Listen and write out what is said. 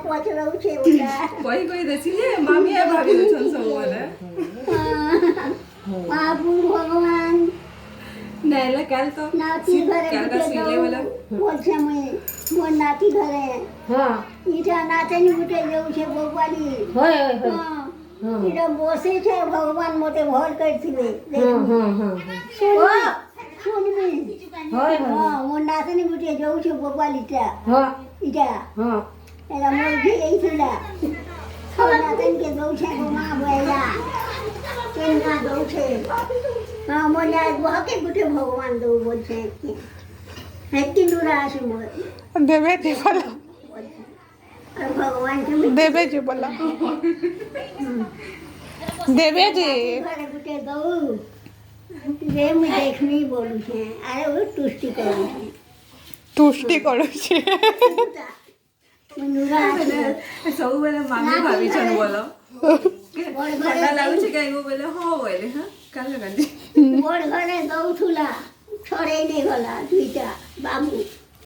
ପଚରଉଛେ ବୋଲା କହି କହି ଦେସି ଯେ ମାମି ଏ ଭାବି ଦେଛନ୍ ସବୁବେଳେ ବାବୁ ଭଗବାନ ନାଇଲେ କାଲ ତ ନାତି ଘରେ କାଲ କା ସିଲେ ବୋଲେ ବୋଲଛେ ମୁଇଁ ମୋ ନାତି ଘରେ ହଁ ଇଟା ନାତନି ଗୁଟେ ଯାଉଛେ ବଗୁଆଲି হয় হয় হয় ଇଟା ବସେଇଛେ ଭଗବାନ ମତେ ଭଲ କରିଥିବେ ହଁ ହଁ ହଁ ଶୁଣବି হয় ହଁ হয় ମୋ ନାତନି ଗୁଟେ ଯାଉଛେ ବଗୁଆଲିଟା ହଁ ଇଟା ହଁ ଏଟା ମୋର ହେଇଥିଲା ନାତନିକେ ଦଉଛେ ମୋ ମା ବଇଲା କେନ୍ନା ଦଉଛେ ହଁ ମୋ ବହକେ ଗୁଟେ ଭଗବାନ ଦଉ ବୋଲଛେ ହେତି ନୁରା ଆସୁ ମୋର ଦେବେ ଯେ ଭଲ আর ভগবান দেবে যে বলা দেবে যে ঘরে গুটে দৌ যে মুই দেখনি বলুছে আরে ও তুষ্টি করুছে তুষ্টি କରୁଛି নুরা ସବୁବେଳେ ମାମି ଭାବିଛନ୍ ବୋଲ ଥଣ୍ଡା ଲାଗୁଛି କାହିଁକି ବୋଲେ ହଁ ବୋଇଲେ ହଁ କାଲି କାଲି বড় ঘরে দৌথুলা ছড়াই নেই গলা দুইটা বাবু